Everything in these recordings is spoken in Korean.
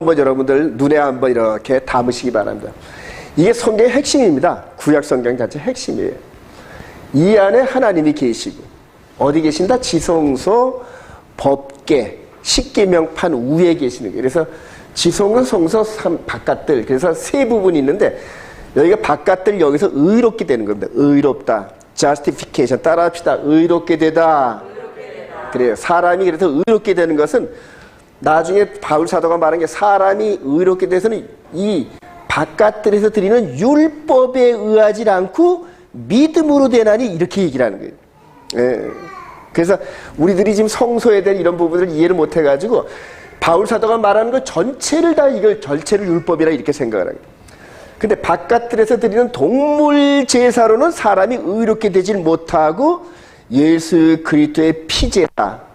한번 여러분들 눈에 한번 이렇게 담으시기 바랍니다. 이게 성경의 핵심입니다. 구약 성경 자체 핵심이에요. 이 안에 하나님이 계시고 어디 계신다? 지성소, 법계, 십계명판 위에 계시는 거예요. 그래서 지성소, 성소, 바깥들, 그래서 세 부분이 있는데 여기가 바깥들 여기서 의롭게 되는 겁니다. 의롭다. justification 따라합시다. 의롭게 되다. 그래요. 사람이 그래서 의롭게 되는 것은 나중에 바울 사도가 말한 게 사람이 의롭게 돼서는 이 바깥들에서 드리는 율법에 의하지 않고 믿음으로 되나니 이렇게 얘기를 하는 거예요. 예. 그래서 우리들이 지금 성소에 대한 이런 부분을 이해를 못 해가지고 바울 사도가 말하는 것 전체를 다 이걸 전체를 율법이라 이렇게 생각을 하는 거예요. 근데 바깥들에서 드리는 동물 제사로는 사람이 의롭게 되질 못하고 예수 그리스도의 피제다.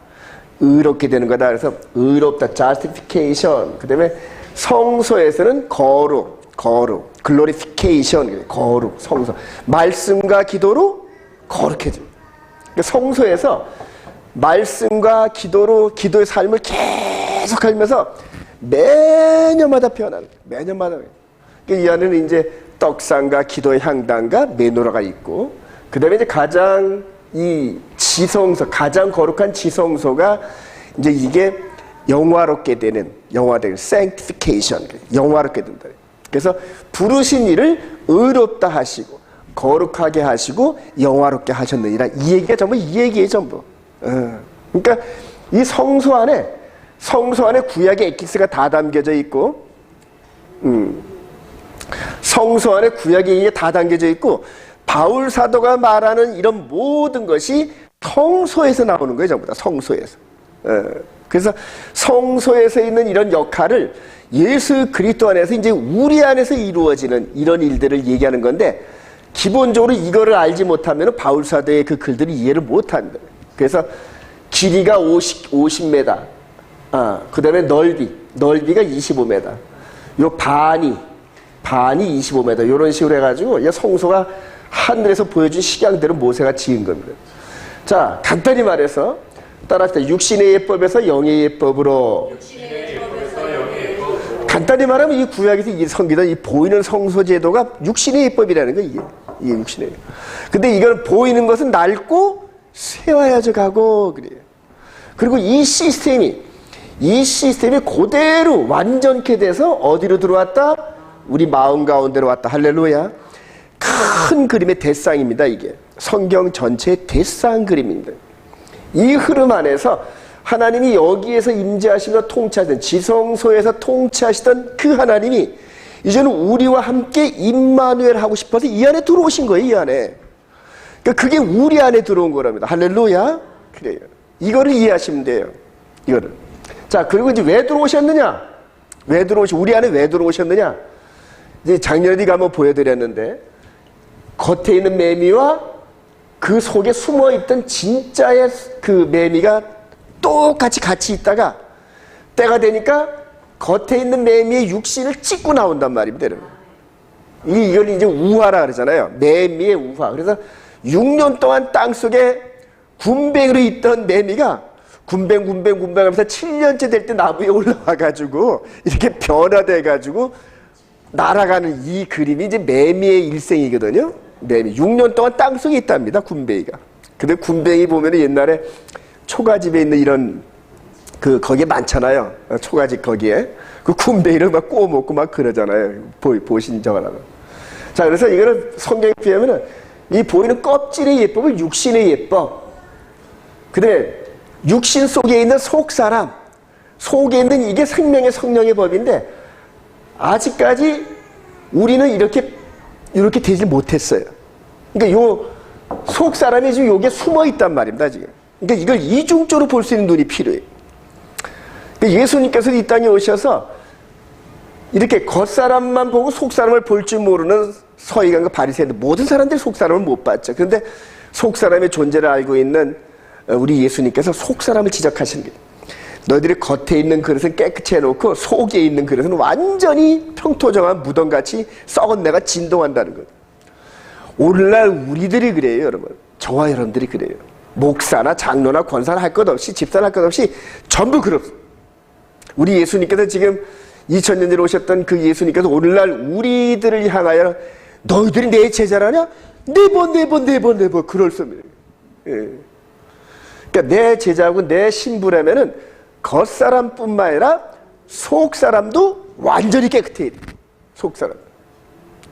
의롭게 되는 거다. 그래서 의롭다, justification. 그 다음에 성소에서는 거룩, glorification, 거룩, 성소. 말씀과 기도로 거룩해집니다. 그러니까 성소에서 말씀과 기도로 기도의 삶을 계속 하면서 매년마다 변하는 거예요. 매년마다. 그러니까 이 안에는 이제 떡상과 기도의 향단과 메노라가 있고, 그 다음에 이제 가장 이 지성소, 가장 거룩한 지성소가 이제 이게 영화롭게 되는, sanctification, 영화롭게 된다. 그래서 부르신 이를 의롭다 하시고, 거룩하게 하시고, 영화롭게 하셨느니라. 이 얘기가 전부 이 얘기예요, 전부. 그러니까 이 성소 안에 구약의 에키스가 다 담겨져 있고, 성소 안에 구약의 이게 다 담겨져 있고, 바울 사도가 말하는 이런 모든 것이 성소에서 나오는 거예요, 전부 다 성소에서. 그래서 성소에서 있는 이런 역할을 예수 그리스도 안에서 이제 우리 안에서 이루어지는 이런 일들을 얘기하는 건데, 기본적으로 이거를 알지 못하면 바울 사도의 그 글들을 이해를 못합니다. 그래서 길이가 50m, 그 다음에 넓이가 25m, 요 반이 25m, 이런 식으로 해가지고 이 성소가 하늘에서 보여준 식양대로 모세가 지은 겁니다. 자, 간단히 말해서 따라합시다. 육신의 예법에서 영의 예법으로. 간단히 말하면 이 구약에서 이 성기다 이 보이는 성소 제도가 육신의 예법이라는 거예요. 이게 육신의 예법. 근데 이걸 보이는 것은 낡고 쇠화해져 가고 그래요. 그리고 이 시스템이 그대로 완전케 돼서 어디로 들어왔다? 우리 마음 가운데로 왔다. 할렐루야. 큰 그림의 대상입니다. 이게 성경 전체의 대상 그림입니다. 이 흐름 안에서 하나님이 여기에서 임재하시며 통치하시던 지성소에서 통치하시던 그 하나님이 이제는 우리와 함께 임마누엘 하고 싶어서 이 안에 들어오신 거예요. 이 안에. 그러니까 그게 우리 안에 들어온 거랍니다. 할렐루야. 그래요. 이거를 이해하시면 돼요. 이거를. 자, 그리고 이제 왜 들어오셨느냐? 우리 안에 왜 들어오셨느냐? 이제 작년에 한번 보여드렸는데 겉에 있는 매미와 그 속에 숨어있던 진짜의 그 매미가 똑같이 같이 있다가 때가 되니까 겉에 있는 매미의 육신을 찢고 나온단 말입니다. 여러분. 이걸 이제 우화라 그러잖아요. 매미의 우화. 그래서 6년 동안 땅속에 군뱅으로 있던 매미가 군뱅 하면서 7년째 될 때 나무에 올라와가지고 이렇게 변화돼가지고 날아가는 이 그림이 이제 매미의 일생이거든요. 매미. 6년 동안 땅속에 있답니다. 군뱅이가. 근데 군뱅이 보면 옛날에 초가집에 있는 이런 거기에 많잖아요. 초가집 거기에. 그 군뱅이를 막 구워 먹고 막 그러잖아요. 보신 적 하나. 자, 그래서 이거는 성경에 비하면은 이 보이는 껍질의 예법을 육신의 예법. 근데 육신 속에 있는 속사람, 속에 있는 이게 생명의 성령의 법인데 아직까지 우리는 이렇게 되지 못했어요. 그러니까 요 속사람이 지금 요게 숨어 있단 말입니다, 지금. 그러니까 이걸 이중적으로 볼 수 있는 눈이 필요해요. 그러니까 예수님께서 이 땅에 오셔서 이렇게 겉사람만 보고 속사람을 볼 줄 모르는 서기관과 바리새인들 모든 사람들이 속사람을 못 봤죠. 그런데 속사람의 존재를 알고 있는 우리 예수님께서 속사람을 지적하시는 거예요. 너희들이 겉에 있는 그릇은 깨끗이 해놓고 속에 있는 그릇은 완전히 평토정한 무덤같이 썩은 내가 진동한다는 거예요. 오늘날 우리들이 그래요, 여러분. 저와 여러분들이 그래요. 목사나 장로나 권사나 할 것 없이 집사나 할 것 없이 전부 그렇습니다. 우리 예수님께서 지금 2000년 전에 오셨던 그 예수님께서 오늘날 우리들을 향하여 너희들이 내 제자라냐? 네번 그럴 수 없는. 예. 그러니까 내 제자고 내 신부라면은 겉사람뿐만 아니라 속사람도 완전히 깨끗해야 돼. 속사람.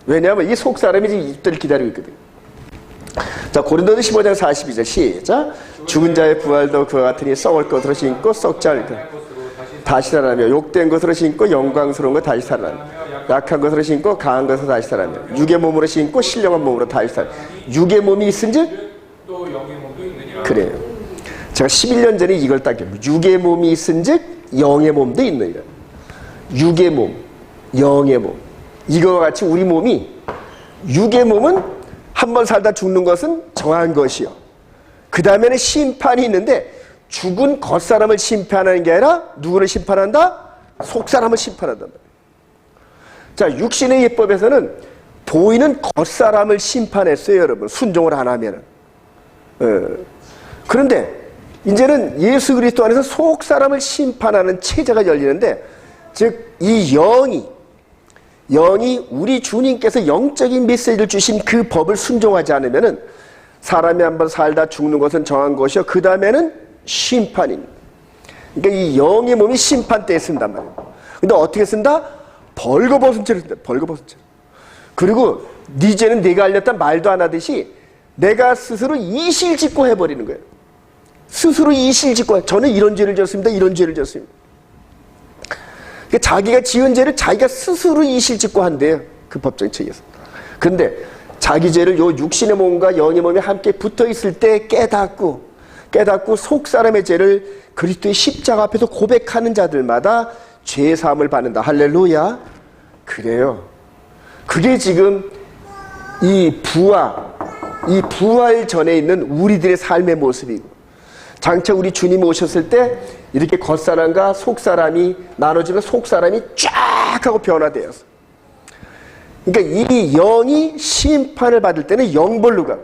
왜냐하면 이 속사람이 지금 입들을 기다리고 있거든. 자, 고린도서 15장 42절 시작. 죽은 자의 부활도 그와 같으니 썩을 것으로 신고 썩지 않을 것 다시 살아나며 욕된 것으로 신고 영광스러운 것 다시 살아나며 약한 것으로 신고 강한 것으로 다시 살아나며 육의 몸으로 신고 신령한 몸으로 다시 살아나며 육의 몸이 있은즉 또 영의 몸도 있느니라. 그래요. 제가 11년 전에 이걸 딱 육의 몸이 있은즉 영의 몸도 있느니라. 육의 몸, 영의 몸. 이거와 같이 우리 몸이 육의 몸은 한번 살다 죽는 것은 정한 것이요. 그 다음에는 심판이 있는데 죽은 겉사람을 심판하는 게 아니라 누구를 심판한다? 속사람을 심판한단 말이에요. 자, 육신의 예법에서는 보이는 겉사람을 심판했어요, 여러분. 순종을 안 하면은. 그런데 이제는 예수 그리스도 안에서 속사람을 심판하는 체제가 열리는데, 즉 이 영이 우리 주님께서 영적인 메시지를 주신 그 법을 순종하지 않으면은 사람이 한번 살다 죽는 것은 정한 것이요. 그 다음에는 심판입니다. 그러니까 이 영의 몸이 심판 때에 쓴단 말이에요. 근데 어떻게 쓴다? 벌거벗은 채로 쓴다. 벌거벗은 채로. 그리고 네 죄는 내가 알렸다 말도 안 하듯이 내가 스스로 이실직고 해버리는 거예요. 스스로 이실직고. 저는 이런 죄를 졌습니다. 이런 죄를 졌습니다. 그러니까 자기가 지은 죄를 자기가 스스로 이실직고 한대요. 그 법정책에서. 그런데 자기 죄를 요 육신의 몸과 영의 몸이 함께 붙어 있을 때 깨닫고 속 사람의 죄를 그리스도의 십자가 앞에서 고백하는 자들마다 죄 사함을 받는다. 할렐루야. 그래요. 그게 지금 이 부활 전에 있는 우리들의 삶의 모습이고, 장차 우리 주님이 오셨을 때 이렇게 겉사람과 속사람이 나눠지면 속사람이 쫙 하고 변화되어서, 그러니까 이 영이 심판을 받을 때는 영벌로 가고,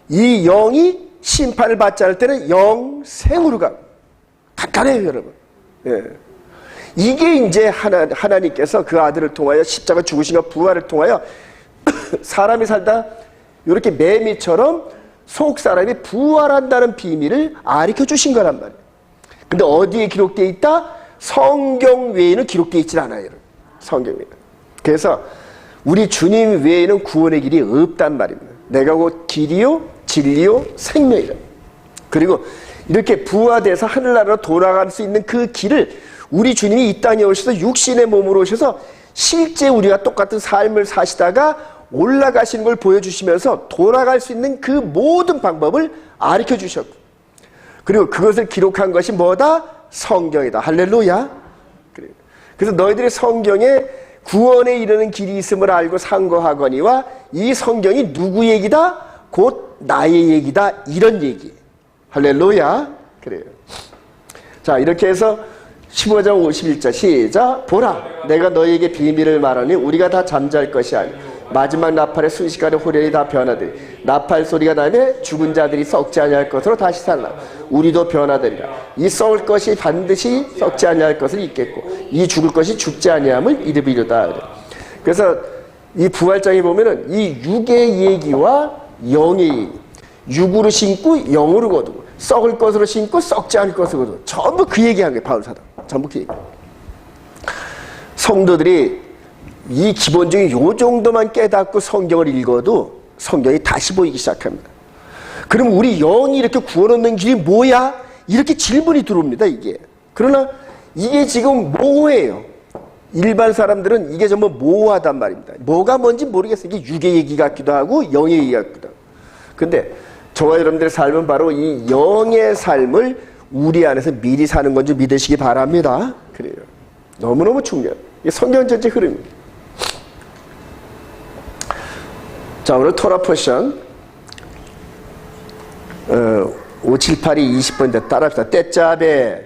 이 영이 심판을 받지 않을 때는 영생으로 가고. 간단해요, 여러분. 예. 이게 이제 하나님께서 그 아들을 통하여 십자가 죽으신과 부활을 통하여 사람이 살다 이렇게 매미처럼 속 사람이 부활한다는 비밀을 가르쳐 주신 거란 말이에요. 근데 어디에 기록되어 있다? 성경 외에는 기록되어 있지 않아요, 여러분. 성경 외에는. 그래서 우리 주님 외에는 구원의 길이 없단 말입니다. 내가 곧 길이요 진리요 생명이라. 그리고 이렇게 부활돼서 하늘나라로 돌아갈 수 있는 그 길을 우리 주님이 이 땅에 오셔서 육신의 몸으로 오셔서 실제 우리가 똑같은 삶을 사시다가 올라가시는 걸 보여주시면서 돌아갈 수 있는 그 모든 방법을 가르쳐 주셨고, 그리고 그것을 기록한 것이 뭐다? 성경이다. 할렐루야. 그래서 너희들이 성경에 구원에 이르는 길이 있음을 알고 상고하거니와 이 성경이 누구 얘기다? 곧 나의 얘기다. 이런 얘기. 할렐루야. 그래요. 자, 이렇게 해서 15장 51절 시작. 보라, 내가 너희에게 비밀을 말하니 우리가 다 잠잘 것이 아니오. 마지막 나팔의 순식간에 호련이 다 변하되리. 나팔 소리가 나면 죽은 자들이 썩지 아니할 것으로 다시 살라. 우리도 변화되리라. 이 썩을 것이 반드시 썩지 아니할 것을 잊겠고 이 죽을 것이 죽지 아니함을 이르리로다. 그래서 이 부활장에 보면은 이 육의 얘기와 영의 얘기, 육으로 신고 영으로 거두고 썩을 것으로 신고 썩지 않을 것으로 거두고 전부 그 얘기한 거예요. 바울 사도. 전부 그 얘기. 성도들이 이 기본적인 요 정도만 깨닫고 성경을 읽어도 성경이 다시 보이기 시작합니다. 그럼 우리 영이 이렇게 구원 얻는 길이 뭐야? 이렇게 질문이 들어옵니다, 이게. 그러나 이게 지금 모호해요. 일반 사람들은 이게 정말 모호하단 말입니다. 뭐가 뭔지 모르겠어요. 이게 육의 얘기 같기도 하고 영의 얘기 같기도 하고. 근데 저와 여러분들의 삶은 바로 이 영의 삶을 우리 안에서 미리 사는 건지 믿으시기 바랍니다. 그래요. 너무너무 중요해요. 이게 성경 전체 흐름입니다. 자, 오늘 토라 포션 578이 20번인데 따라합시다. 떼짜베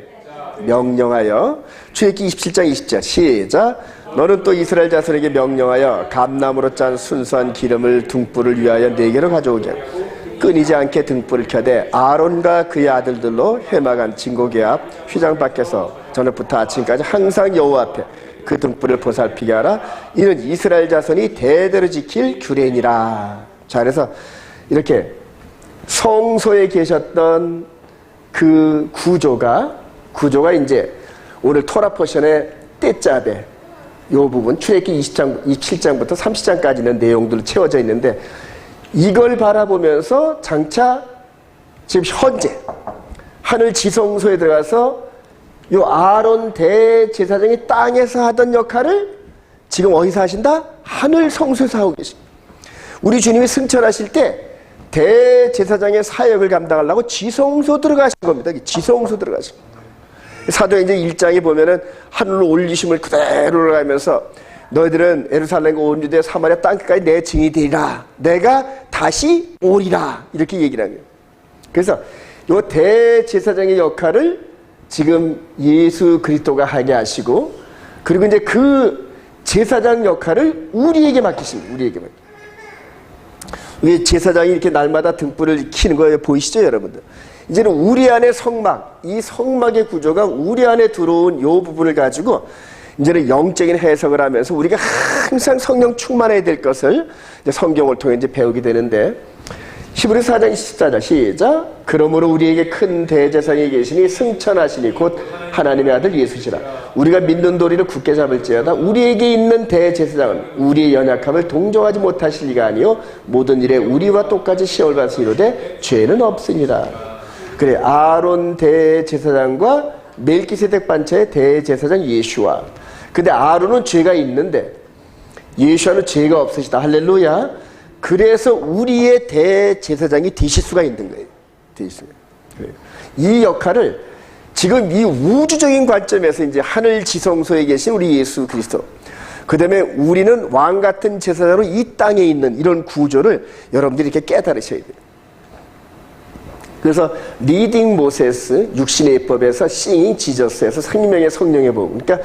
명령하여. 출애굽기 27장 20절 시작. 너는 또 이스라엘 자손에게 명령하여 감나무로 짠 순수한 기름을 등불을 위하여 네개로 가져오게 하고 끊이지 않게 등불을 켜되 아론과 그의 아들들로 회막안 진고개 앞 휘장 밖에서 저녁부터 아침까지 항상 여호와 앞에 그 등불을 보살피게 하라. 이는 이스라엘 자손이 대대로 지킬 규례니라. 자, 그래서 이렇게 성소에 계셨던 그 구조가 이제 오늘 토라 포션의 떼짜베 요 부분 출애굽기 27장부터 30장까지는 내용들로 채워져 있는데, 이걸 바라보면서 장차 지금 현재 하늘 지성소에 들어가서 요 아론 대제사장이 땅에서 하던 역할을 지금 어디서 하신다? 하늘 성소에서 하고 계십니다. 우리 주님이 승천하실 때 대제사장의 사역을 감당하려고 지성소 들어가신 겁니다. 지성소 들어가신 겁니다. 사도행전 1장에 보면은 하늘로 올리심을 그대로 올라가면서 너희들은 예루살렘과 온 유대 사마리아 땅끝까지 내 증인이 되리라. 내가 다시 오리라. 이렇게 얘기를 합니다. 그래서 이 대제사장의 역할을 지금 예수 그리스도가 하게 하시고, 그리고 이제 그 제사장 역할을 우리에게 맡기십니다. 우리에게 맡깁니다. 우리 제사장이 이렇게 날마다 등불을 켜는 거 보이시죠, 여러분들? 이제는 우리 안에 성막, 이 성막의 구조가 우리 안에 들어온 이 부분을 가지고 이제는 영적인 해석을 하면서 우리가 항상 성령 충만해야 될 것을 이제 성경을 통해 이제 배우게 되는데, 히브리서 4장 24절 시작. 그러므로 우리에게 큰 대제사장이 계시니 승천하시니 곧 하나님의 아들 예수시라. 우리가 믿는 도리를 굳게 잡을지어다. 우리에게 있는 대제사장은 우리의 연약함을 동정하지 못하실 리가 아니요 모든 일에 우리와 똑같이 시험을 받으시로되 죄는 없으니라. 그래, 아론 대제사장과 멜기세덱 반차의 대제사장 예수와. 근데 아론은 죄가 있는데 예수와는 죄가 없으시다. 할렐루야. 그래서 우리의 대제사장이 되실 수가 있는 거예요. 이 역할을 지금 이 우주적인 관점에서 이제 하늘 지성소에 계신 우리 예수 그리스도, 그 다음에 우리는 왕 같은 제사장으로 이 땅에 있는 이런 구조를 여러분들이 이렇게 깨달으셔야 돼요. 그래서 리딩 모세스 육신의 예법에서 싱잉 지저스에서 생명의 성령의 법, 그러니까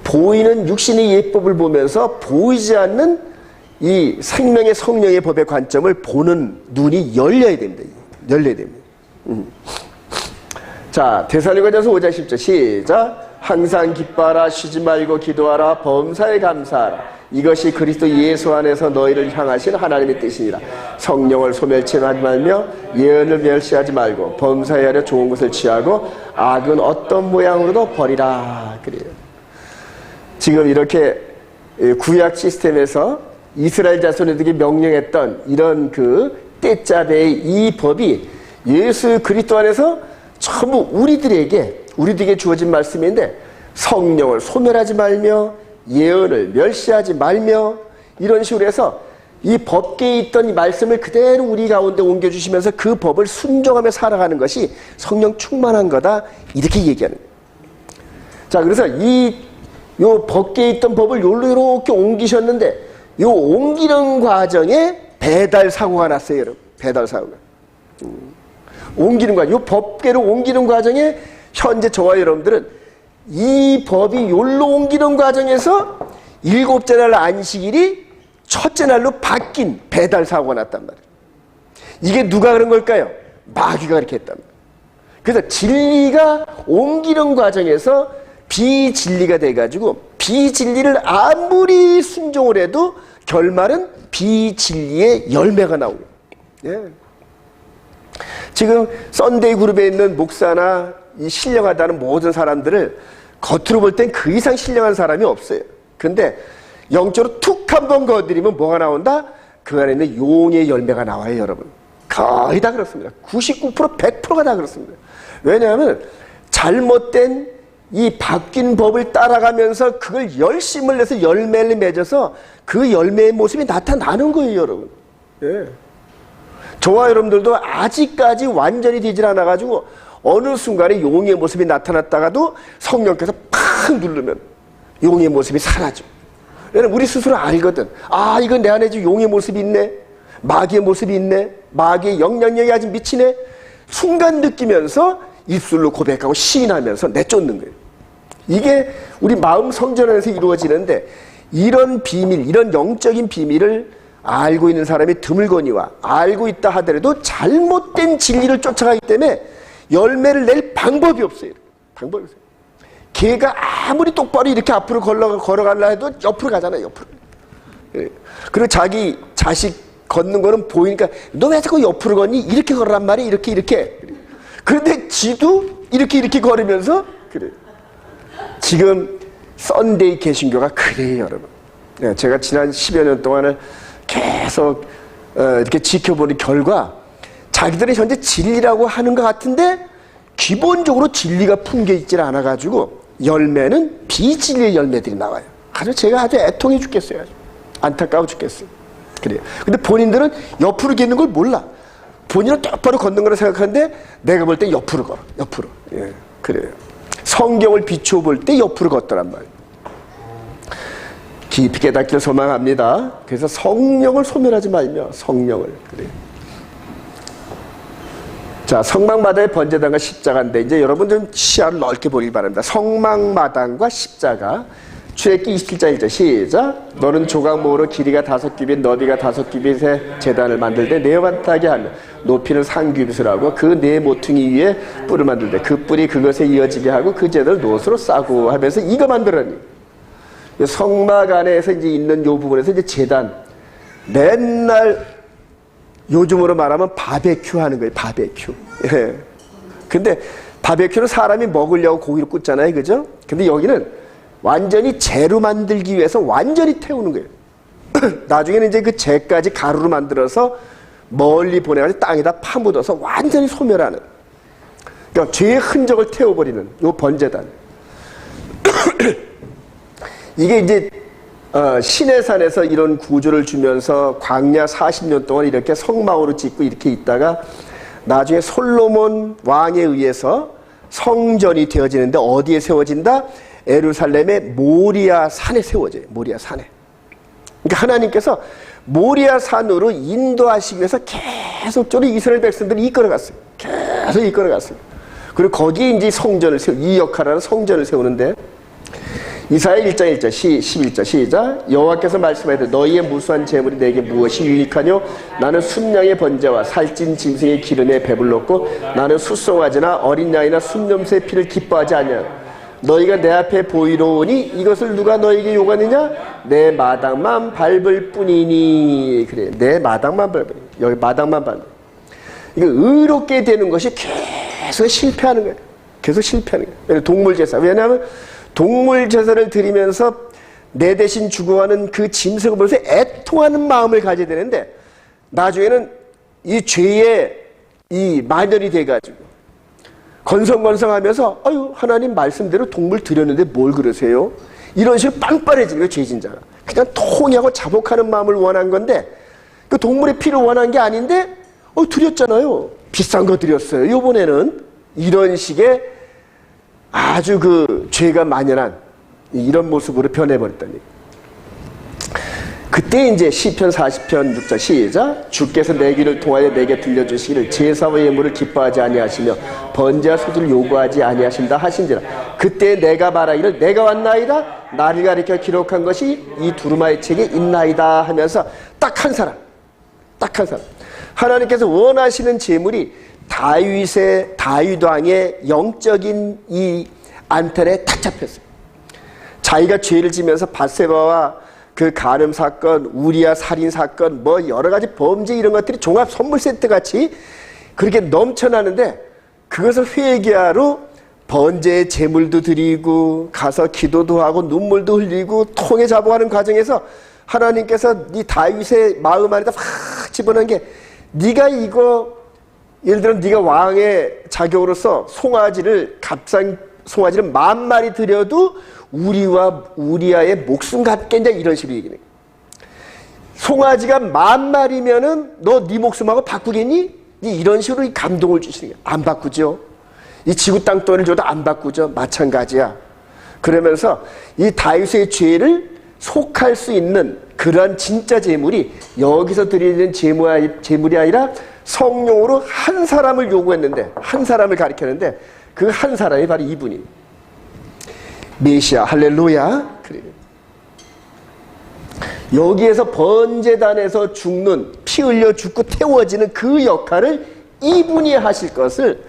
보이는 육신의 예법을 보면서 보이지 않는 이 생명의 성령의 법의 관점을 보는 눈이 열려야 됩니다. 열려야 됩니다. 자, 데살로니가전서 5장 10절 시작. 항상 기뻐하라, 쉬지 말고 기도하라, 범사에 감사하라. 이것이 그리스도 예수 안에서 너희를 향하신 하나님의 뜻이니라. 성령을 소멸치하지 말며 예언을 멸시하지 말고 범사에 하려 좋은 것을 취하고 악은 어떤 모양으로도 버리라. 그래요. 지금 이렇게 구약 시스템에서 이스라엘 자손에게 명령했던 이런 그 떼짜배의 이 법이 예수 그리스도 안에서 전부 우리들에게 주어진 말씀인데, 성령을 소멸하지 말며 예언을 멸시하지 말며 이런 식으로 해서 이 법계에 있던 이 말씀을 그대로 우리 가운데 옮겨주시면서 그 법을 순종하며 살아가는 것이 성령 충만한 거다, 이렇게 얘기하는 거예요. 자, 그래서 요 법계에 있던 법을 요로 이렇게 옮기셨는데, 요 옮기는 과정에 배달 사고가 났어요, 여러분. 배달 사고가. 옮기는 과정, 요 법계로 옮기는 과정에 현재 저와 여러분들은 이 법이 요로 옮기는 과정에서 일곱째 날 안식일이 첫째 날로 바뀐 배달 사고가 났단 말이에요. 이게 누가 그런 걸까요? 마귀가 그렇게 했단 말이에요. 그래서 진리가 옮기는 과정에서 비진리가 돼가지고 비진리를 아무리 순종을 해도 결말은 비진리의 열매가 나오고. 예. 지금 썬데이 그룹에 있는 목사나 이 신령하다는 모든 사람들을 겉으로 볼 땐 그 이상 신령한 사람이 없어요. 근데 영적으로 툭 한번 건드리면 뭐가 나온다? 그 안에 있는 용의 열매가 나와요, 여러분. 거의 다 그렇습니다. 99%, 100%가 다 그렇습니다. 왜냐하면 잘못된 이 바뀐 법을 따라가면서 그걸 열심을 내서 열매를 맺어서 그 열매의 모습이 나타나는 거예요, 여러분. 예. 저와 여러분들도 아직까지 완전히 되질 않아가지고 어느 순간에 용의 모습이 나타났다가도 성령께서 팍 누르면 용의 모습이 사라져. 왜냐면 우리 스스로 알거든. 아, 이건 내 안에 지금 용의 모습이 있네. 마귀의 모습이 있네. 마귀의 영향력이 아직 미치네. 순간 느끼면서 입술로 고백하고 시인하면서 내쫓는 거예요. 이게 우리 마음 성전 안에서 이루어지는데, 이런 비밀, 이런 영적인 비밀을 알고 있는 사람이 드물거니와 알고 있다 하더라도 잘못된 진리를 쫓아가기 때문에 열매를 낼 방법이 없어요. 방법이 없어요. 개가 아무리 똑바로 이렇게 앞으로 걸어가려 해도 옆으로 가잖아요. 옆으로. 예. 그리고 자기 자식 걷는 거는 보이니까 너 왜 자꾸 옆으로 걷니? 이렇게 걸으란 말이야. 이렇게. 그런데 지도 이렇게 걸으면서 그래. 지금 썬데이 개신교가 그래요, 여러분. 네, 제가 지난 10여 년 동안을 계속 이렇게 지켜보는 결과 자기들이 현재 진리라고 하는 것 같은데 기본적으로 진리가 품겨있질 않아가지고 열매는 비진리의 열매들이 나와요. 제가 아주 애통해 죽겠어요. 아주. 안타까워 죽겠어요. 그래요. 근데 본인들은 옆으로 걷는 걸 몰라. 본인은 똑바로 걷는 거라 생각하는데 내가 볼 때 옆으로 걸어. 옆으로. 예, 그래요. 성경을 비추어 볼 때 옆으로 걷더란 말이에요. 깊이 깨닫기를 소망합니다. 그래서 성령을 소멸하지 말며 성령을. 그래요. 자, 성막마다의 번제단과 십자가인데 이제 여러분 좀 시야를 넓게 보길 바랍니다. 성막마당과 십자가. 출애굽기 27장 1절 시작. 너는 조각목으로 길이가 5규빗 너비가 5규빗의 제단을 만들되 네반타게 하며 높이는 3규빗을 하고 그 네 모퉁이 위에 뿔을 만들되 그 뿔이 그것에 이어지게 하고 그 제단을 노스로 싸고 하면서 이거 만들었니. 성막 안에서 이제 있는 요 부분에서 이제 제단 맨날 요즘으로 말하면 바베큐 하는 거예요. 바베큐. 예. 근데 바베큐는 사람이 먹으려고 고기를 굽잖아요. 그죠? 근데 여기는 완전히 재로 만들기 위해서 완전히 태우는 거예요. 나중에는 이제 그 재까지 가루로 만들어서 멀리 보내가지고 땅에다 파묻어서 완전히 소멸하는. 그러니까 죄의 흔적을 태워버리는 요 번제단. 이게 이제 시내산에서 이런 구조를 주면서 광야 40년 동안 이렇게 성막으로 짓고 이렇게 있다가 나중에 솔로몬 왕에 의해서 성전이 되어지는데 어디에 세워진다? 예루살렘의 모리아 산에 세워져요. 모리아 산에. 그러니까 하나님께서 모리아 산으로 인도하시기 위해서 계속적으로 이스라엘 백성들이 이끌어갔어요. 계속 이끌어갔어요. 그리고 거기에 이제 성전을 이 역할을 하는 성전을 세우는데 이사야 1장 1절 11절 시작. 여호와께서 말씀하시되 너희의 무수한 재물이 내게 무엇이 유익하뇨? 나는 순양의 번제와 살찐 짐승의 기름에 배불렀고 나는 숫송아지나 어린 양이나 순염소의 피를 기뻐하지 아니하노. 너희가 내 앞에 보이러 오니 이것을 누가 너에게 요구하느냐? 내 마당만 밟을 뿐이니. 그래, 내 마당만 밟을. 여기 마당만 밟을. 이거 의롭게 되는 것이 계속 실패하는 거예요. 계속 실패하는 거예요. 동물 제사. 왜냐하면 동물 제사를 드리면서 내 대신 죽어가는 그 짐승을 보면서 애통하는 마음을 가져야 되는데 나중에는 이 죄의 이 마녀이 돼가지고 건성건성하면서 아유 하나님 말씀대로 동물 드렸는데 뭘 그러세요? 이런 식으로 빵빠레지는 거예요. 죄진자가. 그냥 통하고 자복하는 마음을 원한 건데 그 동물의 피를 원한 게 아닌데 드렸잖아요. 비싼 거 드렸어요. 요번에는 이런 식의 아주 그 죄가 만연한 이런 모습으로 변해버렸다니. 그때 이제 시편 40편 6절 시작. 주께서 내 귀를 통하여 내게 들려주시기를 제사와 예물을 기뻐하지 아니하시며 번제와 소주를 요구하지 아니하신다 하신지라. 그때 내가 말하기를 내가 왔나이다 나를 가리켜 기록한 것이 이 두루마리 책에 있나이다 하면서 딱 한 사람 하나님께서 원하시는 제물이 다윗 왕의 영적인 이 안탈에 딱 잡혔어요. 자기가 죄를 지면서 밧세바와 그 간음 사건, 우리아 살인 사건, 뭐 여러 가지 범죄 이런 것들이 종합 선물 세트 같이 그렇게 넘쳐나는데 그것을 회개하러 번제의 제물도 드리고 가서 기도도 하고 눈물도 흘리고 통에 자복하는 과정에서 하나님께서 이 다윗의 마음 안에다 확 집어넣은 게 네가 이거 예를 들어 네가 왕의 자격으로서 값싼 송아지를 10,000마리 드려도 우리와 우리아의 목숨 같겠냐 이런 식으로 얘기해요. 송아지가 10,000마리면은 너 네 목숨하고 바꾸겠니? 이런 식으로 감동을 주시는 거예요. 안 바꾸죠. 이 지구 땅덩이를 줘도 안 바꾸죠. 마찬가지야. 그러면서 이 다윗의 죄를 속할 수 있는 그러한 진짜 제물이 여기서 드리는 제물이 아니라 성령으로 한 사람을 요구했는데 한 사람을 가리켰는데 그 한 사람이 바로 이분이 메시아. 할렐루야. 그래요. 여기에서 번제단에서 죽는 피 흘려 죽고 태워지는 그 역할을 이분이 하실 것을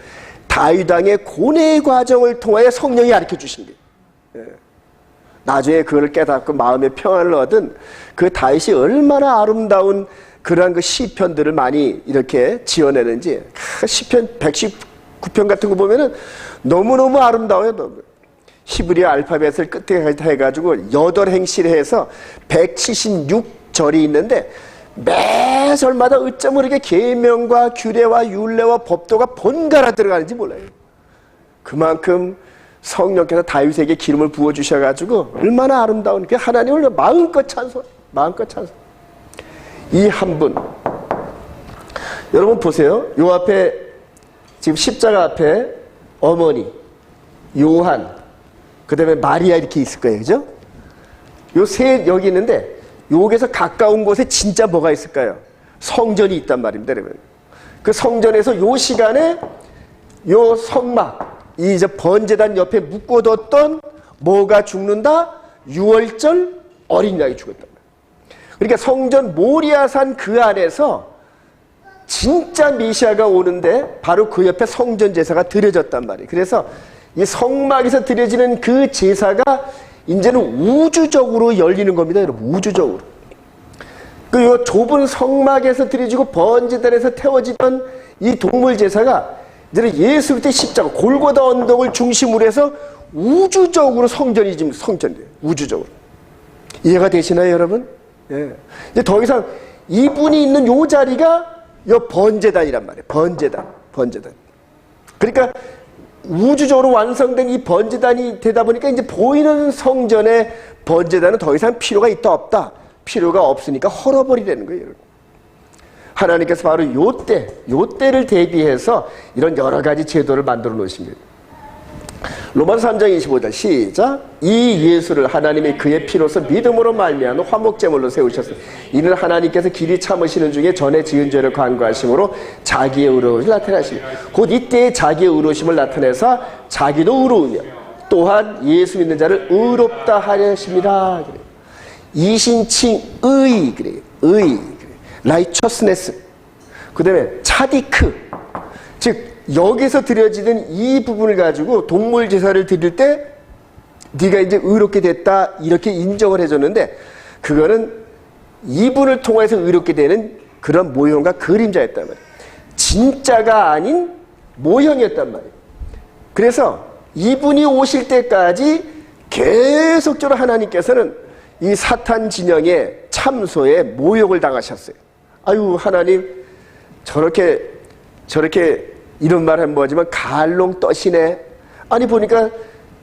다윗 왕의 고뇌의 과정을 통하여 성령이 가르쳐 주신 거예요. 나중에 그걸 깨닫고 마음의 평안을 얻은 그 다윗이 얼마나 아름다운 그러한 그 시편들을 많이 이렇게 지어내는지. 시편 119편 같은 거 보면은 너무너무 아름다워요. 너무. 히브리 알파벳을 끝에 해가지고 8행시를 해서 176절이 있는데 매 절마다 어쩜 그렇게 계명과 규례와 율례와 법도가 번갈아 들어가는지 몰라요. 그만큼 성령께서 다윗에게 기름을 부어주셔가지고 얼마나 아름다운 그 하나님을 마음껏 찬송, 마음껏 찬송. 이 한 분, 여러분 보세요. 요 앞에 지금 십자가 앞에 어머니 요한, 그 다음에 마리아 이렇게 있을 거예요, 그죠? 요 셋 여기 있는데 여기서 가까운 곳에 진짜 뭐가 있을까요? 성전이 있단 말입니다, 여러분. 그 성전에서 요 시간에 요 성막, 이 이제 번제단 옆에 묶어뒀던 뭐가 죽는다? 6월절 어린 양이 죽었단 말이에요. 그러니까 성전 모리아산 그 안에서 진짜 메시아가 오는데 바로 그 옆에 성전 제사가 드려졌단 말이에요. 그래서 이 성막에서 드려지는 그 제사가 이제는 우주적으로 열리는 겁니다, 여러분. 우주적으로. 그 좁은 성막에서 드려지고 번제단에서 태워지던 이 동물 제사가 이제는 예수 그리스도의 십자가 골고다 언덕을 중심으로 해서 우주적으로 성전이 지금 성전돼요. 우주적으로. 이해가 되시나요, 여러분? 예. 이제 더 이상 이분이 있는 요 자리가 요 번제단이란 말이에요. 번제단. 그러니까 우주적으로 완성된 이 번제단이 되다 보니까 이제 보이는 성전의 번제단은 더 이상 필요가 있다 없다. 필요가 없으니까 헐어버리라는 거예요, 여러분. 하나님께서 바로 요 때를 대비해서 이런 여러 가지 제도를 만들어 놓으신 거예요. 로마서 3장 25절 시작. 이 예수를 하나님이 그의 피로서 믿음으로 말미암아 화목제물로 세우셨으니 이는 하나님께서 길이 참으시는 중에 전에 지은 죄를 간구하심으로 자기의 의로움을 나타내시며 곧 이때의 자기의 의로우심을 나타내사 자기도 의로우며 또한 예수 믿는 자를 의롭다 하려십니다. 이신칭의 그래요. 의 righteousness. 그 다음에 차디크. 즉 여기서 드려지는 이 부분을 가지고 동물 제사를 드릴 때 네가 이제 의롭게 됐다 이렇게 인정을 해줬는데 그거는 이분을 통해서 의롭게 되는 그런 모형과 그림자였단 말이에요. 진짜가 아닌 모형이었단 말이에요. 그래서 이분이 오실 때까지 계속적으로 하나님께서는 이 사탄 진영의 참소에 모욕을 당하셨어요. 아유, 하나님 저렇게 이런 말 하면 뭐지만 갈롱 떠시네. 아니 보니까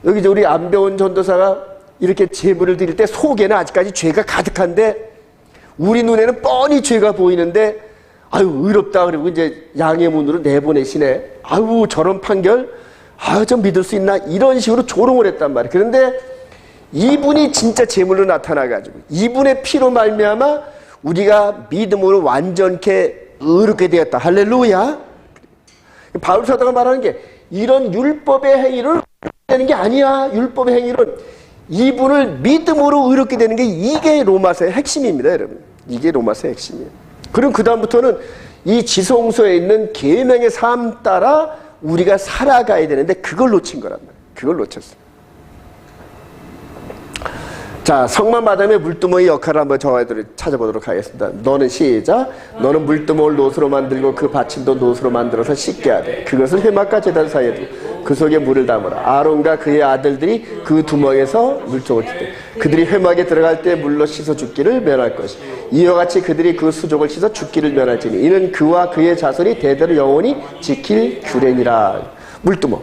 여기 우리 안병원 전도사가 이렇게 제물을 드릴 때 속에는 아직까지 죄가 가득한데 우리 눈에는 뻔히 죄가 보이는데 아유 의롭다 그리고 이제 양의 문으로 내보내시네. 아유 저런 판결 아유 좀 믿을 수 있나 이런 식으로 조롱을 했단 말이에요. 그런데 이분이 진짜 제물로 나타나가지고 이분의 피로 말미암아 우리가 믿음으로 완전케 의롭게 되었다. 할렐루야. 바울 사도가 말하는 게 이런 율법의 행위를 되는 게 아니야. 율법의 행위는 이분을 믿음으로 의롭게 되는 게 이게 로마서의 핵심입니다, 여러분. 이게 로마서의 핵심이에요. 그럼 그 다음부터는 이 지성소에 있는 계명의 삶 따라 우리가 살아가야 되는데 그걸 놓친 거란 말이에요. 그걸 놓쳤어요. 자, 성만 마담의 물두멍의 역할을 한번 저희들이 찾아보도록 하겠습니다. 너는 시작. 너는 물두멍을 노수로 만들고 그 받침도 노수로 만들어서 씻게 하되 그것을 회막과 제단 사이에 두고 그 속에 물을 담으라. 아론과 그의 아들들이 그 두멍에서 물종을 뜯되 그들이 회막에 들어갈 때 물로 씻어 죽기를 면할 것이 이와 같이 그들이 그 수족을 씻어 죽기를 면할지니 이는 그와 그의 자손이 대대로 영원히 지킬 규례니라. 물두멍.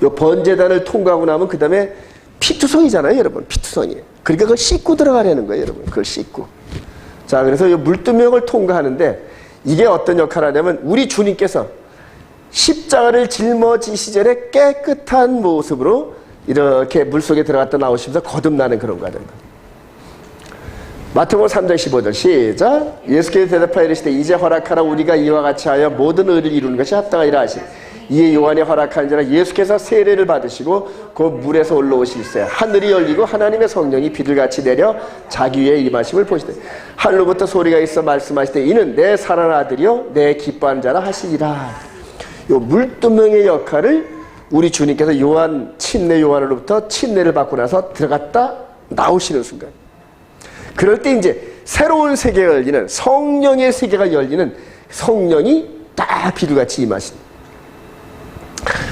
요 번제단을 통과하고 나면 그 다음에 피투성이잖아요, 여러분. 피투성이에요. 그러니까 그걸 씻고 들어가려는 거예요, 여러분. 그걸 씻고. 자, 그래서 이 물두멍을 통과하는데 이게 어떤 역할을 하냐면 우리 주님께서 십자가를 짊어지시절에 깨끗한 모습으로 이렇게 물속에 들어갔다 나오시면서 거듭나는 그런 과정입니다. 마태복음 3장 15절 시작. 예수께서 대답하여 이르시되 이제 허락하라. 우리가 이와 같이 하여 모든 의를 이루는 것이 합당하리라 하시니 이에 요한이 허락한지라. 예수께서 세례를 받으시고 그 물에서 올라오실세 하늘이 열리고 하나님의 성령이 비둘같이 내려 자기 위에 임하심을 보시되 하늘로부터 소리가 있어 말씀하시되 이는 내 사랑하는 아들이요 내 기뻐하는 자라 하시니라. 요 물두멍의 역할을 우리 주님께서 요한, 침례 요한으로부터 침례를 받고 나서 들어갔다 나오시는 순간. 그럴 때 이제 새로운 세계가 열리는, 성령의 세계가 열리는, 성령이 딱 비둘같이 임하신.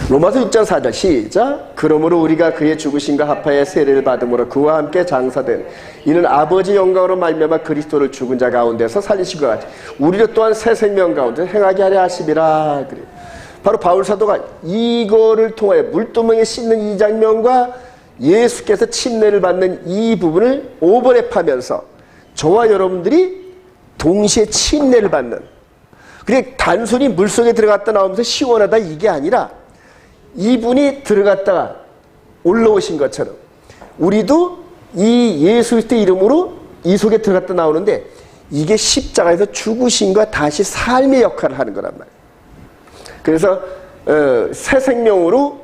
로마서 6장 4절 시작. 그러므로 우리가 그의 죽으심과 합하여 세례를 받음으로 그와 함께 장사된 이는 아버지 영광으로 말미암아 그리스도를 죽은 자 가운데서 살리신 것 같이 우리도 또한 새 생명 가운데 행하게 하려 하심이라. 그래요. 바로 바울 사도가 이거를 통하여 물두멍에 씻는 이 장면과 예수께서 침례를 받는 이 부분을 오버랩하면서 저와 여러분들이 동시에 침례를 받는, 그게 단순히 물속에 들어갔다 나오면서 시원하다 이게 아니라 이분이 들어갔다가 올라오신 것처럼 우리도 이 예수 그리스도의 이름으로 이 속에 들어갔다 나오는데 이게 십자가에서 죽으심과 다시 삶의 역할을 하는 거란 말이에요. 그래서 새 생명으로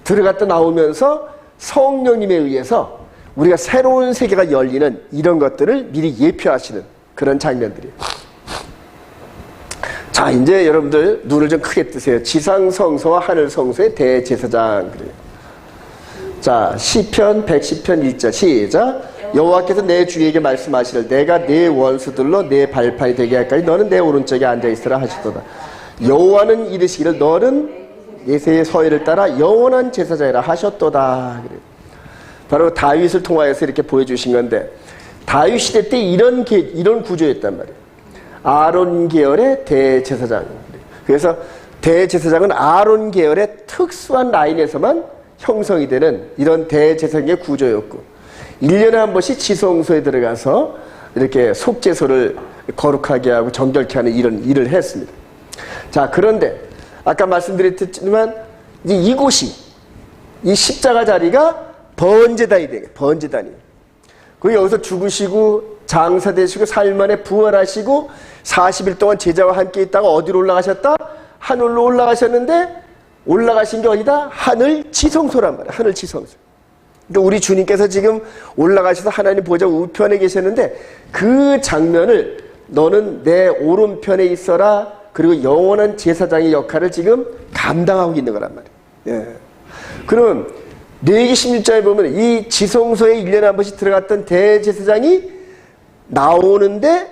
들어갔다 나오면서 성령님에 의해서 우리가 새로운 세계가 열리는 이런 것들을 미리 예표하시는 그런 장면들이에요. 자, 이제 여러분들 눈을 좀 크게 뜨세요. 지상성소와 하늘성소의 대제사장. 그래요. 자, 시편 110편 1절 시작. 여호와께서 내 주에게 말씀하시를 내가 내 원수들로 내 발판이 되게 할까니 너는 내 오른쪽에 앉아있으라 하시도다. 여호와는 이르시기를 너는 예세의 서의를 따라 영원한 제사장이라 하셨도다. 그래요. 바로 다윗을 통하여서 이렇게 보여주신 건데 다윗 시대 때 이런 구조였단 말이에요. 아론 계열의 대제사장. 그래서 대제사장은 아론 계열의 특수한 라인에서만 형성이 되는 이런 대제사장의 구조였고 1년에 한 번씩 지성소에 들어가서 이렇게 속죄소를 거룩하게 하고 정결케 하는 이런 일을 했습니다. 자, 그런데 아까 말씀드렸지만 이제 이곳이 이 십자가 자리가 번제단이 되게 번제단이. 그 여기서 죽으시고 장사되시고 사흘 만에 부활하시고 40일 동안 제자와 함께 있다가 어디로 올라가셨다? 하늘로 올라가셨는데 올라가신 게 어디다? 하늘 지성소란 말이야. 하늘 지성소. 그러니까 우리 주님께서 지금 올라가셔서 하나님 보좌 우편에 계셨는데 그 장면을 너는 내 오른편에 있어라. 그리고 영원한 제사장의 역할을 지금 감당하고 있는 거란 말이에요. 예. 그럼 레위기 16장에 보면 이 지성소에 1년에 한 번씩 들어갔던 대제사장이 나오는데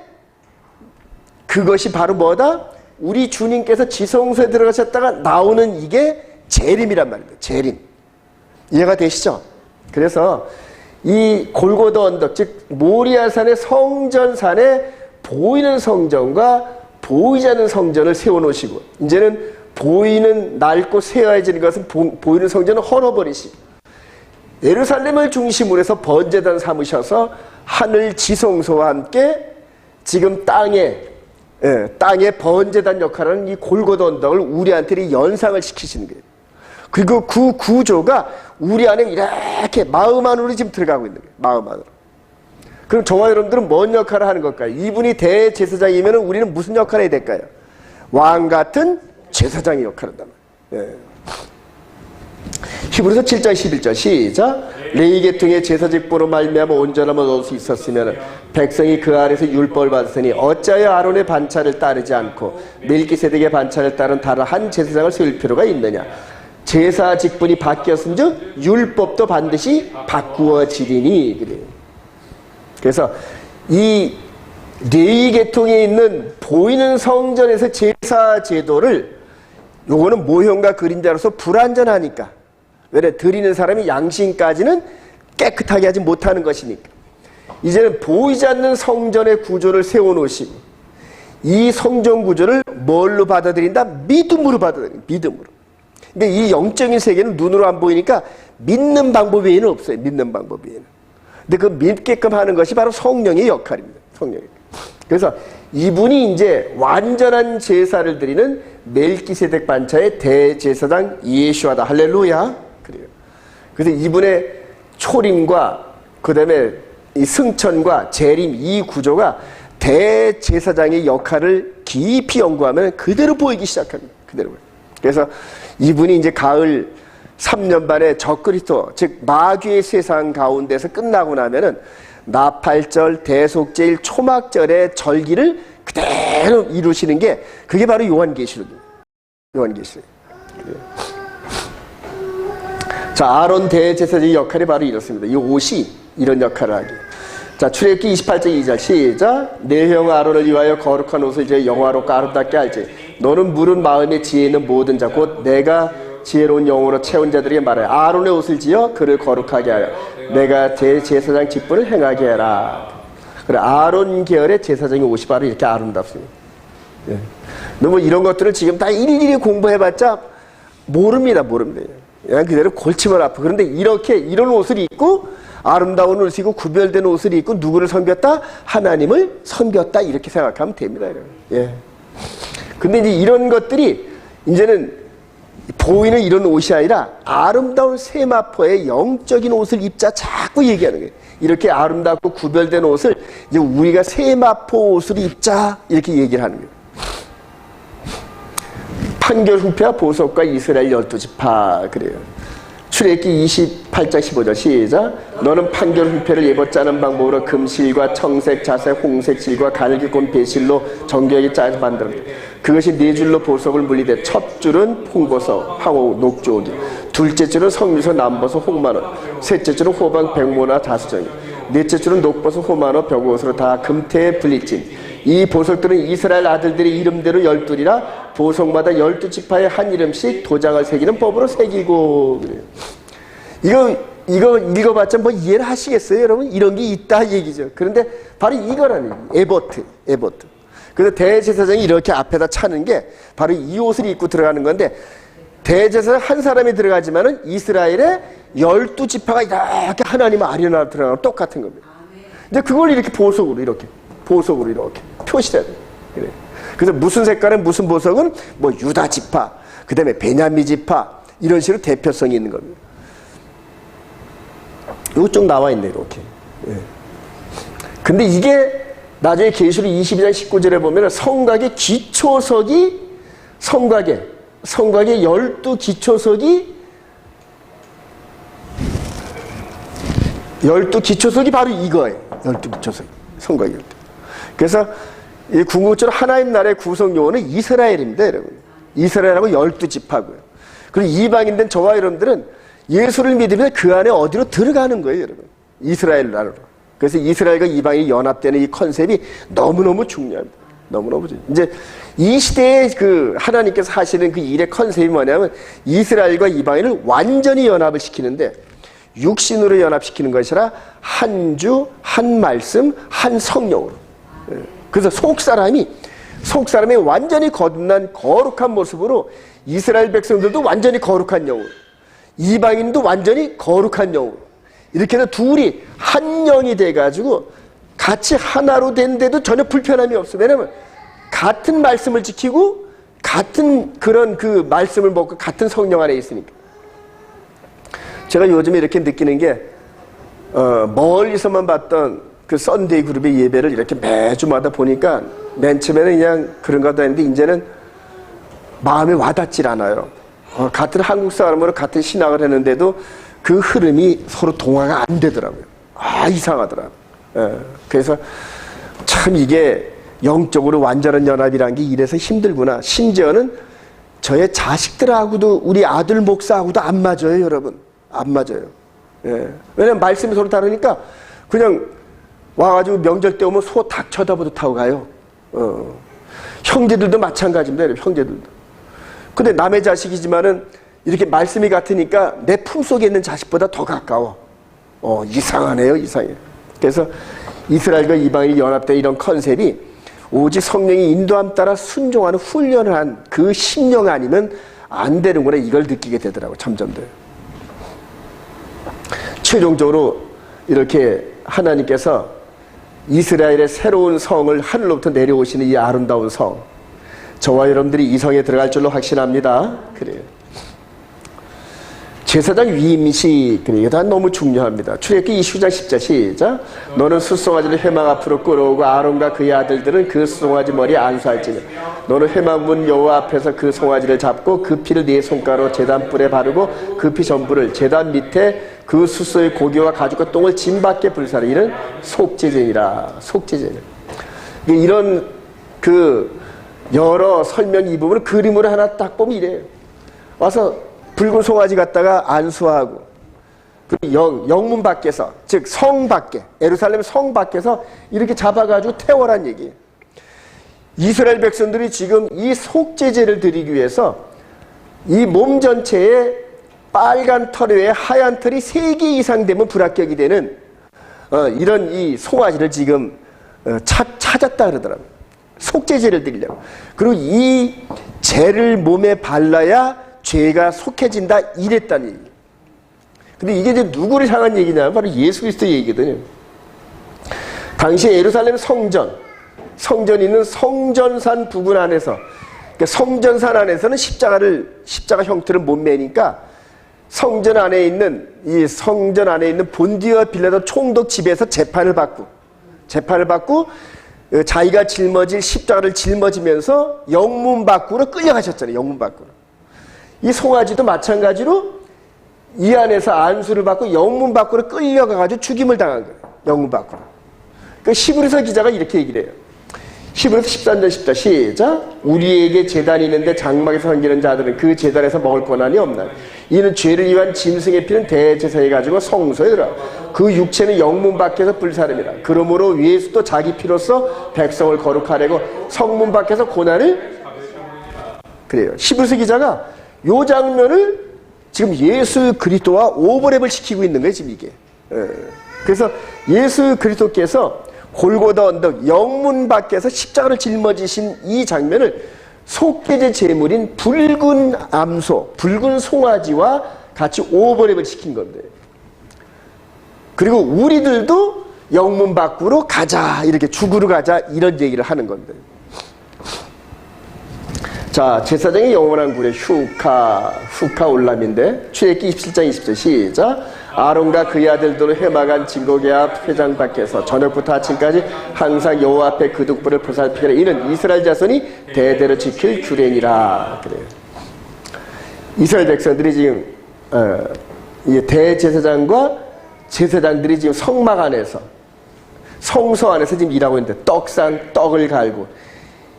그것이 바로 뭐다? 우리 주님께서 지성소에 들어가셨다가 나오는 이게 재림이란 말입니다. 재림. 이해가 되시죠? 그래서 이 골고다 언덕, 즉 모리아산의 성전산에 보이는 성전과 보이지 않는 성전을 세워놓으시고 이제는 보이는 낡고 세워지는 것은 보이는 성전을 헐어버리시고 예루살렘을 중심으로 해서 번제단 삼으셔서 하늘 지성소와 함께 지금 땅에 번제단 역할을 하는 이 골고다 언덕을 우리한테 연상을 시키시는 거예요. 그리고 그 구조가 우리 안에 이렇게 마음 안으로 지금 들어가고 있는 거예요. 마음 안으로. 그럼 저와 여러분들은 뭔 역할을 하는 걸까요? 이분이 대제사장이면 우리는 무슨 역할을 해야 될까요? 왕 같은 제사장의 역할을 한단 말이에요. 히브리서 7장 11절 시작. 레위 계통의 제사직보로 말미암아 온전함을 얻을 수 있었으면 백성이 그 아래서 율법을 받았으니 어찌하여 아론의 반차를 따르지 않고 멜기세덱의 반차를 따른 다른 한 제사장을 세울 필요가 있느냐. 제사 직분이 바뀌었은즉 율법도 반드시 바꾸어지리니. 그래요. 그래서 이 레위 계통에 있는 보이는 성전에서 제사 제도를 요거는 모형과 그림자로서 불완전하니까 왜냐 드리는 사람이 양심까지는 깨끗하게 하지 못하는 것이니까 이제는 보이지 않는 성전의 구조를 세워놓으시고 이 성전 구조를 뭘로 받아들인다? 믿음으로 받아들인다. 믿음으로. 근데 이 영적인 세계는 눈으로 안 보이니까 믿는 방법 외에는 없어요. 믿는 방법 외에는. 근데 그 믿게끔 하는 것이 바로 성령의 역할입니다. 성령의. 그래서 이분이 이제 완전한 제사를 드리는 멜기세덱 반차의 대제사장 예수하다. 할렐루야. 그래요. 그래서 이분의 초림과 그 다음에 이 승천과 재림 이 구조가 대제사장의 역할을 깊이 연구하면 그대로 보이기 시작합니다. 그대로 보여요. 그래서 이분이 이제 가을 3년 반의 적그리스도 즉 마귀의 세상 가운데서 끝나고 나면은 나팔절, 대속제일, 초막절의 절기를 그대로 이루시는 게 그게 바로 요한계시록입니다. 요한계시록. 자, 아론 대제사장의 역할이 바로 이렇습니다. 이 옷이 이런 역할을 하기. 자, 출애굽기 28장 2절 시작. 내 형 아론을 위하여 거룩한 옷을 지어 영화롭고 아름답게 할지 너는 물은 마음의 지혜 있는 모든 자 곧 내가 지혜로운 영으로 채운 자들에게 말하여 아론의 옷을 지어 그를 거룩하게 하여 내가 대제사장 직분을 행하게 해라. 그래, 아론 계열의 제사장의 옷이 바로 이렇게 아름답습니다. 예. 너무 이런 것들을 지금 다 일일이 공부해봤자 모릅니다. 그냥 그대로 골치만 아프. 그런데 이렇게 이런 옷을 입고 아름다운 옷을 입고 구별된 옷을 입고 누구를 섬겼다? 하나님을 섬겼다. 이렇게 생각하면 됩니다. 예. 근데 이제 이런 것들이 이제는 보이는 이런 옷이 아니라 아름다운 세마포의 영적인 옷을 입자 자꾸 얘기하는 거예요. 이렇게 아름답고 구별된 옷을 이제 우리가 세마포 옷을 입자 이렇게 얘기를 하는 거예요. 판결 후패와 보석과 이스라엘 12지파 그래요. 출애굽기 28장 15절 시작. 너는 판결 후패를 예버 짜는 방법으로 금실과 청색, 자색, 홍색 실과 가늘기꼰 배실로 정교하게 짜서 만들었다. 그것이 네 줄로 보석을 물리되 첫 줄은 홍보석, 황호, 녹조기, 둘째 줄은 성미소, 남보석, 홍만원, 셋째 줄은 호박, 백모나 자수정이, 넷째 줄은 녹보석, 호만호, 벽옷으로 다 금태에 불리진. 이 보석들은 이스라엘 아들들의 이름대로 12이라 보석마다 12지파의 한 이름씩 도장을 새기는 법으로 새기고 그래요. 이거 읽어봤자 뭐 이해를 하시겠어요, 여러분? 이런 게 있다 얘기죠. 그런데 바로 이거라는 에보트. 그래서 대제사장이 이렇게 앞에다 차는 게 바로 이 옷을 입고 들어가는 건데 대제사장 한 사람이 들어가지만은 이스라엘의 12지파가 이렇게 하나님 아련하러 들어가는 똑같은 겁니다. 근데 그걸 이렇게 보석으로 이렇게 표시돼야 돼요. 그래. 그래서 무슨 색깔은 무슨 보석은 뭐 유다 지파, 그 다음에 베냐민 지파 이런 식으로 대표성이 있는 겁니다. 이거 좀 나와 있네 이렇게. 예. 근데 이게 나중에 계시록 22장 19절에 보면 성곽의 기초석이 성곽의 12기초석이 바로 이거예요. 12기초석. 성곽이 12. 그래서 이 궁극적으로 하나님 나라의 구성 요원은 이스라엘입니다, 여러분. 이스라엘하고 12지파고요. 그리고 이방인된 저와 여러분들은 예수를 믿으면 그 안에 어디로 들어가는 거예요, 여러분. 이스라엘 나라로. 그래서 이스라엘과 이방인이 연합되는 이 컨셉이 너무너무 중요합니다. 너무너무 중요해요. 이제 이 시대에 그 하나님께서 하시는 그 일의 컨셉이 뭐냐면 이스라엘과 이방인을 완전히 연합을 시키는데 육신으로 연합시키는 것이라 한 주, 한 말씀, 한 성령으로. 그래서 속사람이 완전히 거듭난 거룩한 모습으로 이스라엘 백성들도 완전히 거룩한 영으로 이방인도 완전히 거룩한 영으로 이렇게 해서 둘이 한 영이 돼가지고 같이 하나로 된데도 전혀 불편함이 없어요. 왜냐면 같은 말씀을 지키고 같은 그런 그 말씀을 먹고 같은 성령 안에 있으니까. 제가 요즘에 이렇게 느끼는 게 멀리서만 봤던 그 썬데이 그룹의 예배를 이렇게 매주마다 보니까 맨 처음에는 그냥 그런가 보다 했는데 이제는 마음에 와닿질 않아요. 같은 한국 사람으로 같은 신앙을 했는데도 그 흐름이 서로 동화가 안 되더라고요. 이상하더라고요. 그래서 참 이게 영적으로 완전한 연합이라는 게 이래서 힘들구나. 심지어는 저의 자식들하고도 우리 아들 목사하고도 안 맞아요, 여러분. 안 맞아요. 왜냐면 말씀이 서로 다르니까 그냥 와가지고 명절 때 오면 소 닭 쳐다보듯 하고 가요. 형제들도 마찬가지입니다. 형제들도. 근데 남의 자식이지만은 이렇게 말씀이 같으니까 내 품속에 있는 자식보다 더 가까워. 이상하네요, 이상해요. 그래서 이스라엘과 이방인이 연합된 이런 컨셉이 오직 성령의 인도함 따라 순종하는 훈련을 한 그 심령 아니면 안 되는구나 이걸 느끼게 되더라고요. 점점 더. 최종적으로 이렇게 하나님께서 이스라엘의 새로운 성을 하늘로부터 내려오시는 이 아름다운 성, 저와 여러분들이 이 성에 들어갈 줄로 확신합니다. 그래요. 제사장 위임시, 그래요. 다 너무 중요합니다. 출애굽기 20장 10절 시작. 너는 숫송아지를 회막 앞으로 끌어오고 아론과 그의 아들들은 그 숫송아지 머리에 안수할지니 너는 회막문 여호와 앞에서 그 송아지를 잡고 그 피를 네 손가락으로 제단 뿔에 바르고 그 피 전부를 제단 밑에 그 숫소의 고기와 가죽과 똥을 짐 밖에 불사라. 이는 속죄제니라. 속죄제니. 이런 그 여러 설명 이 부분을 그림으로 하나 딱 보면 이래요. 와서 붉은 송아지 갖다가 안수하고 그 영문 밖에서, 즉 성 밖에, 예루살렘 성 밖에서 이렇게 잡아가지고 태워란 얘기예요. 이스라엘 백성들이 지금 이 속죄제를 드리기 위해서 이 몸 전체에 빨간 털 외에 하얀 털이 3개 이상 되면 불합격이 되는 이런 이 송아지를 지금 찾았다 그러더라고요. 속죄제를 드리려고. 그리고 이 죄를 몸에 발라야 죄가 속해진다 이랬다는 얘기예요. 근데 이게 이제 누구를 향한 얘기냐? 바로 예수 그리스도 얘기거든요. 당시 예루살렘 성전이 있는 성전산 부근 안에서, 그러니까 성전산 안에서는 십자가 형태를 못 매니까 성전 안에 있는 본디와 빌라도 총독 집에서 재판을 받고 자기가 짊어질 십자가를 짊어지면서 영문 밖으로 끌려가셨잖아요. 영문 밖으로. 이 송아지도 마찬가지로 이 안에서 안수를 받고 영문 밖으로 끌려가가지고 죽임을 당한 거예요. 영문 밖으로. 그러니까 히브리서 기자가 이렇게 얘기를 해요. 히브리서 13장 10절 시작. 우리에게 제단이 있는데 장막에서 섬기는 자들은 그 제단에서 먹을 권한이 없나니 이는 죄를 위한 짐승의 피는 대제사에 가지고 성소에 들어가 그 육체는 영문 밖에서 불사름이라. 그러므로 예수도 자기 피로써 백성을 거룩하려고 성문 밖에서 고난을 그래요. 히브리서 기자가 요 장면을 지금 예수 그리스도와 오버랩을 시키고 있는 거예요. 지금 이게. 그래서 예수 그리스도께서 골고다 언덕 영문 밖에서 십자가를 짊어지신 이 장면을 속죄제 제물인 붉은 암소, 붉은 송아지와 같이 오버랩을 시킨 건데, 그리고 우리들도 영문 밖으로 가자, 이렇게 죽으러 가자, 이런 얘기를 하는 건데. 자, 제사장의 영원한 구래 후카 올람인데 출애굽기 27장 20절 시작. 아론과 그의 아들들은 회막안 진고개 앞 회장 밖에서 저녁부터 아침까지 항상 여호와 앞에 그 둑불을 보살피라. 이는 이스라엘 자손이 대대로 지킬 규례니라. 그래요. 이스라엘 백성들이 지금 대제사장과 제사장들이 지금 성막 안에서, 성소 안에서 지금 일하고 있는데 떡을 갈고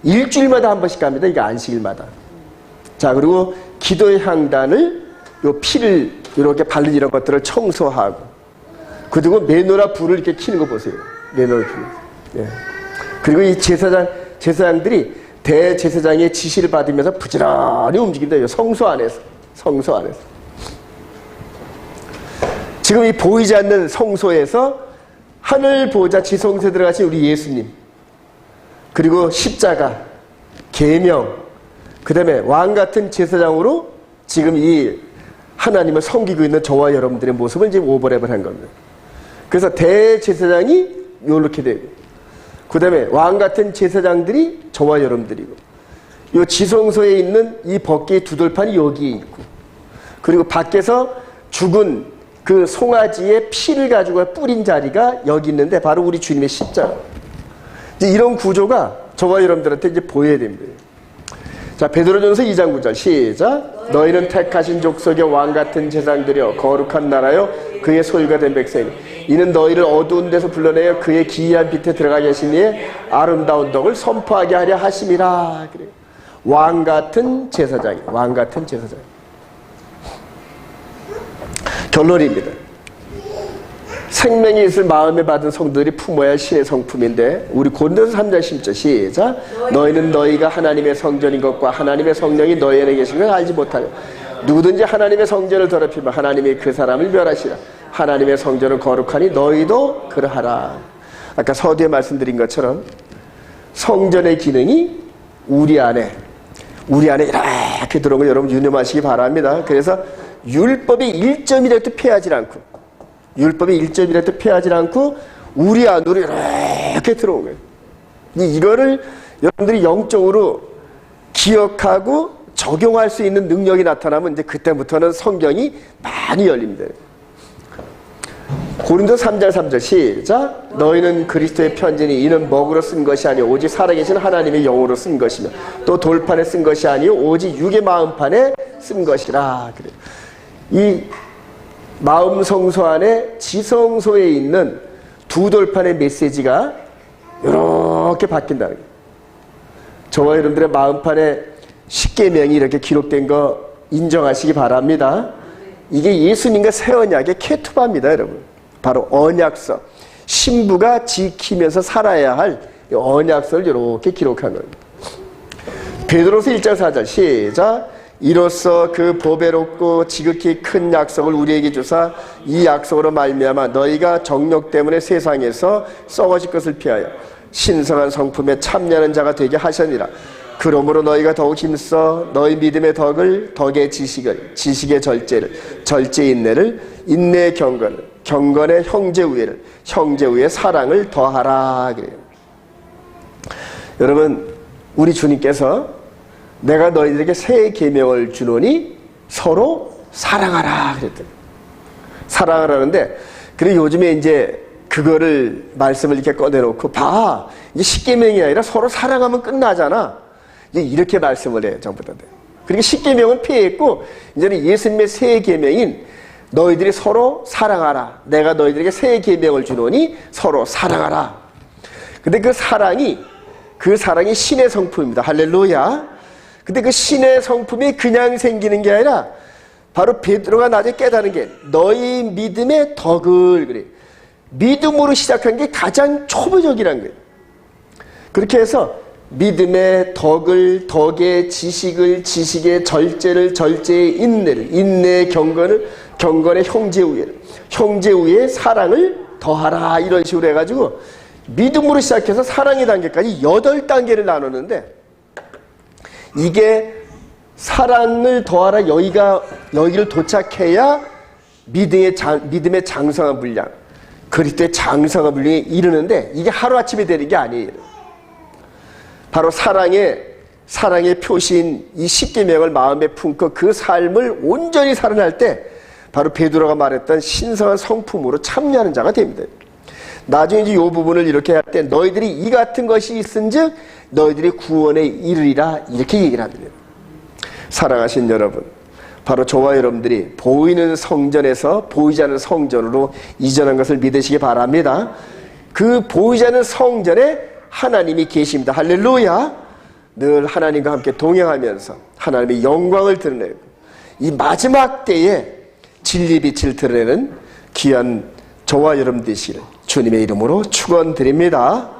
일주일마다 한 번씩 갑니다. 이게 안식일마다. 자, 그리고 기도의 향단을 요 피를 이렇게 바른 이런 것들을 청소하고, 그리고 메노라 불을 이렇게 켜는 거 보세요. 메노라 불. 예. 그리고 이 제사장들이 대제사장의 지시를 받으면서 부지런히 움직입니다. 성소 안에서. 지금 이 보이지 않는 성소에서 하늘 보좌 지성소에 들어가신 우리 예수님, 그리고 십자가, 계명, 그 다음에 왕같은 제사장으로 지금 이 하나님을 섬기고 있는 저와 여러분들의 모습을 지금 오버랩을 한 겁니다. 그래서 대제사장이 이렇게 되고, 그 다음에 왕같은 제사장들이 저와 여러분들이고, 이 지성소에 있는 이 법궤의 두 돌판이 여기에 있고, 그리고 밖에서 죽은 그 송아지의 피를 가지고 뿌린 자리가 여기 있는데 바로 우리 주님의 십자가. 이제 이런 구조가 저와 여러분들한테 이제 보여야 됩니다. 자, 베드로전서 2장 9절 시작. 너희는 택하신 족속의 왕같은 제사장들이여 거룩한 나라여 그의 소유가 된 백성이니 이는 너희를 어두운 데서 불러내어 그의 기이한 빛에 들어가게 하신 이의 아름다운 덕을 선포하게 하려 하심이라. 그래요. 왕같은 제사장이, 왕같은 제사장. 결론입니다. 생명이 있을 마음에 받은 성도들이 품어야 할 신의 성품인데, 우리 고린도서 3장 10절 시작. 너희는 너희가 하나님의 성전인 것과 하나님의 성령이 너희 안에 계신 걸 알지 못하려. 누구든지 하나님의 성전을 더럽히면 하나님이 그 사람을 멸하시라. 하나님의 성전은 거룩하니 너희도 그러하라. 아까 서두에 말씀드린 것처럼 성전의 기능이 우리 안에 이렇게 들어온 걸 여러분 유념하시기 바랍니다. 그래서 율법의 1점이라도 피하지 않고 우리 안으로 이렇게 들어온 거예요. 이거를 여러분들이 영적으로 기억하고 적용할 수 있는 능력이 나타나면 이제 그때부터는 성경이 많이 열립니다. 고린도서 3장 3절 시작. 너희는 그리스도의 편지니 이는 먹으로 쓴 것이 아니오 오직 살아계신 하나님의 영으로 쓴 것이며 또 돌판에 쓴 것이 아니오 오직 육의 마음판에 쓴 것이라. 그래요. 이 마음 성소 안에 지성소에 있는 두 돌판의 메시지가 이렇게 바뀐다는 거예요. 저와 여러분들의 마음판에 십계명이 이렇게 기록된 거 인정하시기 바랍니다. 이게 예수님과 새 언약의 케투바입니다, 여러분. 바로 언약서. 신부가 지키면서 살아야 할 언약서를 이렇게 기록한 거예요. 베드로서 1장 4절 시작. 이로써 그 보배롭고 지극히 큰 약속을 우리에게 주사 이 약속으로 말미암아 너희가 정욕 때문에 세상에서 썩어질 것을 피하여 신성한 성품에 참여하는 자가 되게 하셨니라. 그러므로 너희가 더욱 힘써 너희 믿음의 덕을, 덕의 지식을, 지식의 절제를, 절제의 인내를, 인내의 경건을, 경건의 형제 우애를, 형제 우애의 사랑을 더하라. 그래요. 여러분, 우리 주님께서 내가 너희들에게 새 계명을 주노니 서로 사랑하라 그랬더니 사랑하라는데, 그리고 요즘에 이제 그거를 말씀을 이렇게 꺼내놓고 봐, 이제 십계명이 아니라 서로 사랑하면 끝나잖아. 이제 이렇게 말씀을 해요, 전부 다. 그러니까 십계명은 피했고 이제는 예수님의 새 계명인 너희들이 서로 사랑하라. 내가 너희들에게 새 계명을 주노니 서로 사랑하라. 근데 그 사랑이 신의 성품입니다. 할렐루야. 근데 그 신의 성품이 그냥 생기는 게 아니라 바로 베드로가 나중에 깨달은 게 너희 믿음의 덕을, 그래. 믿음으로 시작한 게 가장 초보적이란 거예요. 그렇게 해서 믿음의 덕을, 덕의 지식을, 지식의 절제를, 절제의 인내를, 인내의 경건을, 경건의 형제 우애를, 형제 우애의 사랑을 더하라. 이런 식으로 해가지고 믿음으로 시작해서 사랑의 단계까지 8단계를 나누는데, 이게 사랑을 더하라 여기를 도착해야 믿음의 장성한 분량, 그리스도의 장성한 분량에 이르는데, 이게 하루아침에 되는 게 아니에요. 바로 사랑의 표시인 이 십계명을 마음에 품고 그 삶을 온전히 살아날 때 바로 베드로가 말했던 신성한 성품으로 참여하는 자가 됩니다. 나중에 이제 이 부분을 이렇게 할 때 너희들이 이 같은 것이 있은즉 너희들이 구원에 이르리라, 이렇게 얘기를 합니다. 사랑하신 여러분, 바로 저와 여러분들이 보이는 성전에서 보이지 않는 성전으로 이전한 것을 믿으시기 바랍니다. 그 보이지 않는 성전에 하나님이 계십니다. 할렐루야. 늘 하나님과 함께 동행하면서 하나님의 영광을 드러내고 이 마지막 때에 진리빛을 드러내는 귀한 저와 여러분 되시기를 주님의 이름으로 축원드립니다.